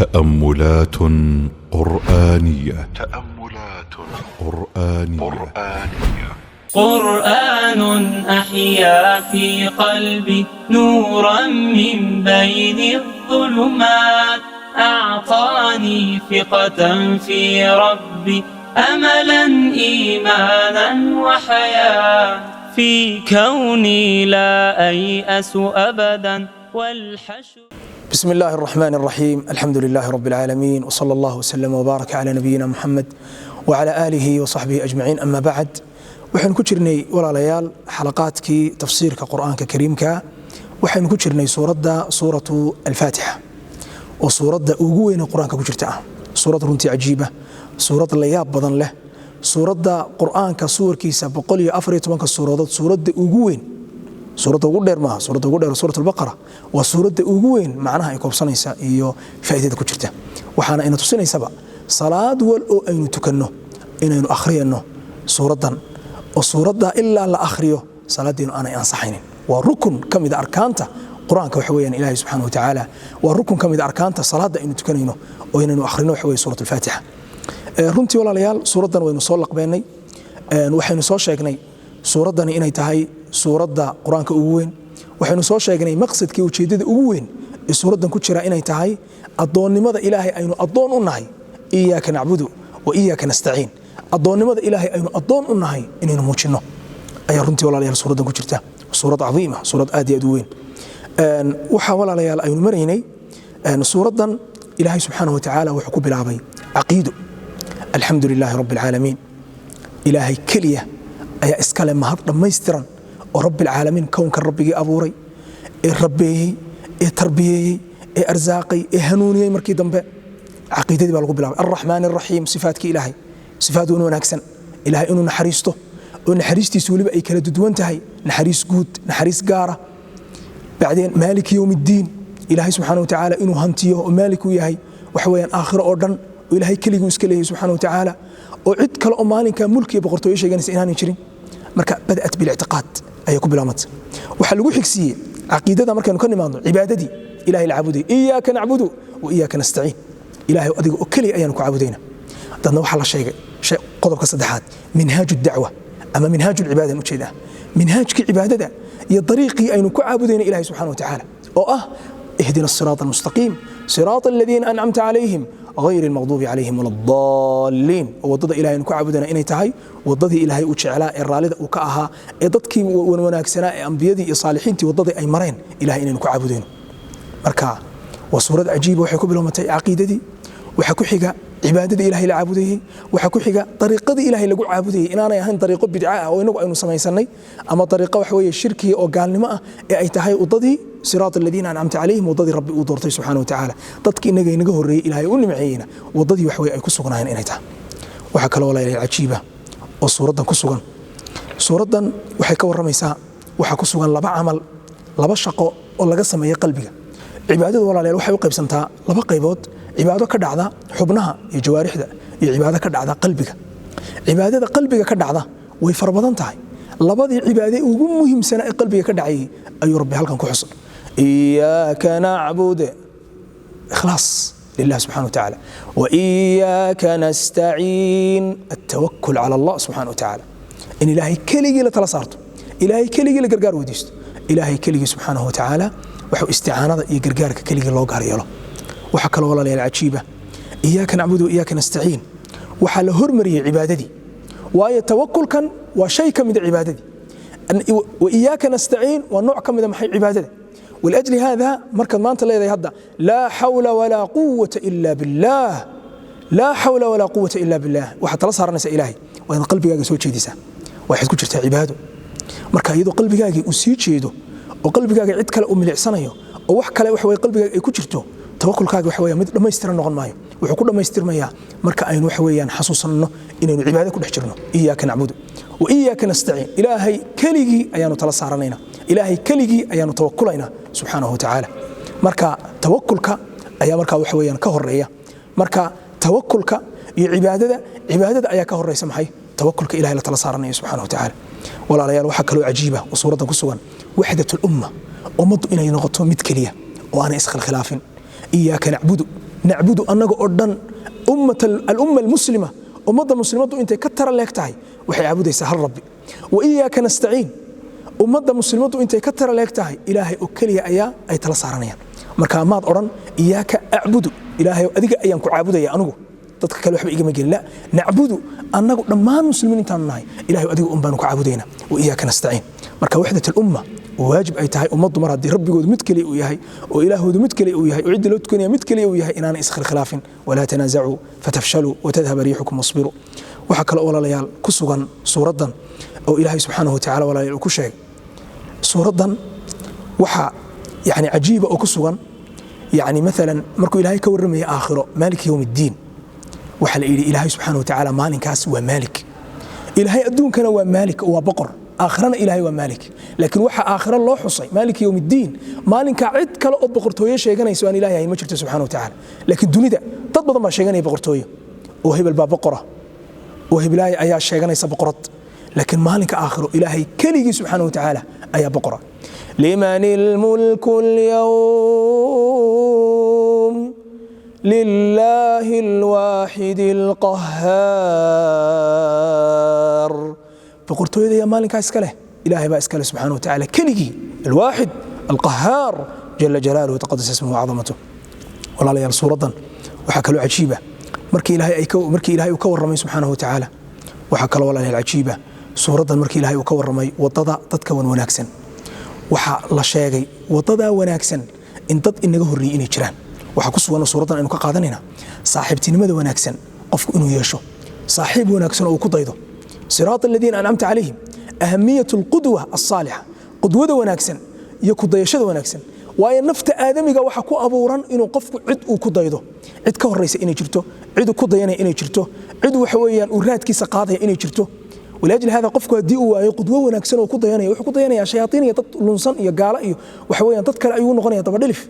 تأملات قرآنية. قرآن أحيا في قلبي نورا من بين الظلمات، أعطاني ثقة في ربي، أملا إيمانا وحياة، في كوني لا أيأس أبدا والحشر. بسم الله الرحمن الرحيم. الحمد لله رب العالمين، وصلى الله وسلم وبارك على نبينا محمد وعلى آله وصحبه أجمعين. أما بعد، waxaynu ku jirnay walaalayaal xalaqaadkii tafsiirka quraanka kariimka. waxaynu ku jirnay suuratu al-Fatiha oo suurada ugu weyn ee quraanka ku jirta. suurad runtii cajiiba, suurad la yaab badan leh, suurada quraanka suurkiisa 114 suuradood, suurada ugu weyn, suurada ugu dheer maaha, suurada ugu dheer suuratu al-Baqara waa suurada ugu weyn, macnaha ay koobsanaysa iyo faa'iidada ku jirta. waxaana ina tusinaysaba salaad wal oo aynu tukanno inaynu akhriyano suuradan oo suurada ilaa la akhriyo salaadiinu aanay ansaxaynin. waa rukun kamid arkaanta quraanka, waxa weeyaan ilaahay subxaanahu wa tacaala waa rukun kamid arkaanta salaada aynu tukanayno oo inaynu akhrino waxa weeye suuratu al-Fatiha. runtii walaalayaal suuradan waynu soo laqbeynay, waxaynu soo sheegnay suuradani inay tahay suurada quraanka ugu weyn. waxaynu soo sheegnay maqsadkii ujeedada ugu weyn ee suuradan ku jira inay tahay adoonnimada ilaahay aynu adoon u nahay, iyyaka nacbudu wa iyyaka nastaciin. adoonnimada ilaahay aynu adoon u nahay inaynu muujino ayaa runtii walaalayaal suuradan ku jirta. suurad cadiima, suurad aad iyo aad u weyn. waxa walaalayaal aynu maraynay suuradan ilaahay subxaanahu wa tacaala wuxuu ku bilaabay caqiido. alxamdu lilaahi rabbi alcaalamiin. ilaahay keliya ayaa iskale mahad dhammaystiran oo rabbi alcaalamiin, kownka rabbigii abuuray, ee rabbeeyey, ee tarbiyeeyey, ee arsaaqay, ee hanuuniyey. markii dambe caqiidadii baa lagu bilaabay. alraxmaan alraxiim, sifaadkii ilaahay, sifaad wan wanaagsan. ilaahay inuu naxariisto oo naxariistiisu weliba ay kala duwan tahay, naxariis guud, naxariis gaara. bacdeen maalik yowm iddiin, ilaahay subxaanahu wa tacaala inuu hantiyo oo maalik u yahay waxa weeyaan aakhiro oo dhan, oo ilaahay keliguu iska leeyahay subxaanahu wa tacaala, oo cid kale oo maalinkaa mulki iyo boqortooyo sheeganaysa inaanay jirin. marka bada'at bilictiqaad ayay ku bilaabantay. waxaa lagu xigsiiyey caqiidada markaynu ka nimaadno cibaadadii ilahay la caabudayay, iyaaka nacbudu wa iyaaka nastaciin. ilaahay adiga oo keliya ayaanu ku caabudayna. dadna waxaa la sheegay qodobka saddexaad, minhaaju dacwa ama minhaaju lcibaada ujeedaa, minhaajkii cibaadada iyo dariiqii aynu ku caabudayna ilahay subxana wa tacaala, oo ah ihdina asiraata almustaqiim siraata aladiina ancamta calayhim غير المغضوب عليهم ولا الضالين. wadada ilaahay ku caabudana inay tahay wadadii ilaahay uu jeclaa ee raalida uu ka ahaa, ee dadkii wanaagsanaa ee ambiyadii iyo saalixiintii wadadii ay mareen ilaahay inaynu ku caabudayno. marka waa suurad cajiiba. waxay ku bilowmatay caqiidadii, waxa ku xiga cibaadadii ilaahay la caabudayay, waxa ku xiga dariiqadii ilaahay lagu caabudayay inaanay ahayn dariiqo bidca ah oo inagu aynu samaysanay, ama dariiqo waxa weeye shirki oo gaalnimo ah, ee ay tahay wadadii siraat aladiina ancamta calayhim, wadadii rabbi uu doortay subxaanahu wa tacaala. dadkii inaga horreeyey ilaahay u nimceeyeyna wadadii wax weeye ay ku sugnaayeen inay tahay. waxaa kaloo walaalayaal cajiiba oo suuraddan ku sugan. suuraddan waxay ka warramaysaa waxaa ku sugan laba camal, laba shaqo oo laga sameeyo qalbiga. cibaadadu walaalayaal waxay u qaybsantaa laba qaybood: cibaado ka dhacda xubnaha iyo jawaarixda, iyo cibaado ka dhacda qalbiga. cibaadada qalbiga ka dhacda way fara badan tahay. labadii cibaade ugu muhiimsanaa ee qalbiga ka dhacayay ayuu rabbi halkan ku xusay: iyaaka nacbud, ikhlaas lilah subxana wa tacaala, wa iyaaka nastaciin, altawakul cala allah subxana wa tacaala. in ilaahay keligii la tala saarto, ilaahay keligii la gargaar weydiisto, ilaahay keligii subxaanahu wa tacaala waxuu isticaanada iyo gargaarka keligii loo gaar yeelo. waxaa kaloo walaalayaal cajiiba, iyaaka nacbudu wa iyaaka nastaciin waxaa la hormariyey cibaadadii, waayo tawakulkan waa shay ka mida cibaadadii. wa iyaaka nastaciin waa nooc ka mida maxay cibaadada. walajli haada markaad maanta leedahay hadda laa xawla walaa quwata ila billah, laa xawla walaa quwata ila billah, waxaad tala saaranaysaa ilaahay, waa inaad qalbigaaga soo jeedisaa. waxaad ku jirtaa cibaado. marka iyadoo qalbigaagii uu sii jeedo oo qalbigaaga cid kale uu milicsanayo oo wax kale wax weeye qalbigaaga ay ku jirto, tawakulkaaga waxa weeyaan mid dhammaystiran noqon maayo. wuxuu ku dhammaystirmayaa marka aynu waxa weeyaan xasuusanno inaynu cibaado ku dhex jirno. iyaaka nacbudu wa iyaaka nastaciin, ilaahay keligii ayaanu tala saaranaynaa, ilaahay keligii ayaanu tawakulaynaa subxaanahu wa tacaala. marka tawakulka ayaa markaa waxa weeyaan ka horeeya. marka tawakulka iyo cibaadada ayaa ka horeysa maxay? tawakulka ilaahay la tala saaranayo subxaanahu wa tacaala. walaalayaal waxaa kaloo cajiiba oo suuraddan ku sugan waxdat lumma, ummaddu inay noqoto mid keliya oo aanay iskhilkhilaafin, إياك نعبد أنك أردن الأمة المسلمة أمة مسلمة أنت كتر لك تاي وحي عبودي سهل ربي وإياك نستعين أمة مسلمة أنت كتر لك تاي إلهي أكلي أي تلصارنيا marka maad oran iyaaka a'budu ilaahay adiga ayaan ku caabudaya anigu dadka kale waxba igama gelin la na'budu annagu dhammaan muslimiinta nahay ilaahay adiga baan ku caabudayna wa iyaaka nasta'in marka wahdatul umma waajib ay tahay ummadu mar hadii rabbigood mid kale uu yahay oo ilaahoodu mid kale uu yahay oo cid loo tukanayo mid kale uu yahay inaan iskhil khilaafin wala tanaazacu fatafshalu wa tadhhab riihukum wasbiru waxa kale oo walaalayaal ku sugan suuradan oo ilaahay subhanahu wa ta'ala walaalayaal ku sheegay suuradan waxa يعني عجيبة أو كسوغان يعني مثلا مركو إلهي كورمي آخره مالك يوم الدين وحل إلهي سبحانه وتعالى مالك كاس ومالك إلهي أدون كان ومالك وبقر آخرنا إلهي ومالك لكن وحا آخر الله حصي مالك يوم الدين مالك عد كلا بقر تويه شيغاني سوان إلهي هي مجرته سبحانه وتعالى لكن الدنيا ده تضبط ما شيغاني بقر تويه وهب الباب بقرة وهب إلهي أيا شيغاني سبقرت لكن مالك آخره إلهي كلي سبحانه وتعالى أيا بقرة لمن الملك اليوم لله الواحد القهار بقرتو يا مالك اسكله إلهي با اسكله سبحانه وتعالى كلي الواحد القهار جل جلاله وتقدس اسمه وعظمته والله يا سورة وحكى له عجيبة مركي إلهي وكورمي سبحانه وتعالى وحكى له والله العجيبة سورة مركي إلهي وكورمي وضد تتكون وناكسن waxa la sheegay wadada wanaagsan in dad inaga horreeyay inay jiraan waxa ku sugan suuradan aynu ka qaadanayna saaxiibtinimada wanaagsan qofku inuu yeesho saaxiib wanaagsan oo ku daydo siraat alladina an'amta alayhim ahamiyatu alqudwa as-salihah qudwada wanaagsan iyo ku dayashada wanaagsan waayo nafta aadamiga waxa ku abuuran inuu qofku cid uu ku daydo cid ka horreysa inay jirto cid ku dayanay inay jirto cid waxa weeyaan uu raadkiisa qaadaya inay jirto ولأجل هذا قفك دي قدوة ونكسن وكديانيا وحكديانيا شياطين يطلنصن يقالا وحويا تذكر أيون غنيا تبدلف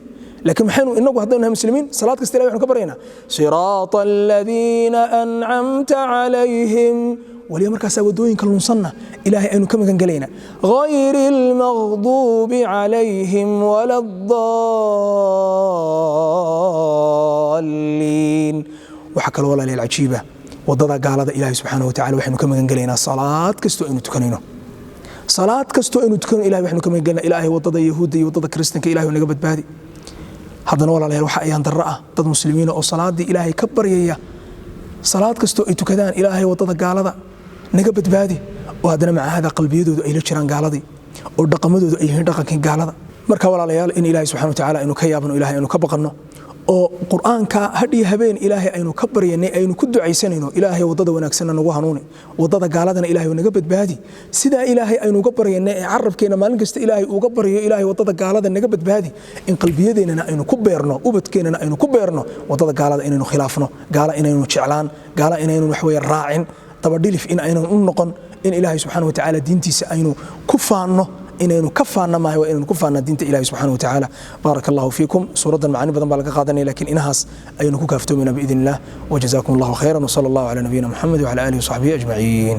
لكن محنو إنه هذول مسلمين صلاة كاستلاء وحنا كبرينا صراط الذين أنعمت عليهم واليوم مركز ودوين كلنصنا إلهي أنه كم كان قلينا غير المغضوب عليهم ولا الضالين وحكى الولا للعجيبة wadada gaalada ilaahay subhanahu wa ta'ala waxaynu ka magan galeynaa salaad kasto inuu tukanayno ilaahay waxaynu ka magan galeynaa ilaahay wadada yahuudda iyo wadada kristanka ilaahay naga badbaadi haddana walaalayaal waxa ayaan darro ah dad muslimiin oo salaadii ilaahay ka baryaya salaad kasto ay tukadaan ilaahay wadada gaalada naga badbaadi oo haddana macaada qalbiyadoodu ay la jiraan gaaladii oo dhaqamadoodu ay yihiin dhaqankii gaalada marka walaalayaal in ilaahay subhanahu wa ta'ala aynu ka yaabno ilaahay aynu ka baqanno oo quraanka hadii habeen ilaahay aynu ka baryanay aynu ku ducaysanayno ilaahay wadada wanaagsan nagu hanuuni wadada gaaladana ilaahay naga badbaadi sida ilaahay aynu uga baryanay carabkeena maalin kasta ilaahay uga baryo ilaahay wadada gaalada naga badbaadi in qalbiyadeena aynu ku beerno ubadkeena aynu ku beerno wadada gaalada inaynu khilaafno gaala inaynu jeclaan gaala inaynu wax weey raacin tabadilif in aynu u noqon in ilaahay subhanahu wa ta'ala diintiisa aynu ku faano إنه كفانا ما هو إنه كفانا دين إلهي سبحانه وتعالى بارك الله فيكم سورة المعاني بدن بالك قادني لكن إنهاس أي نكوك أفتومنا بإذن الله وجزاكم الله خيرا وصلى الله على نبينا محمد وعلى آله وصحبه أجمعين.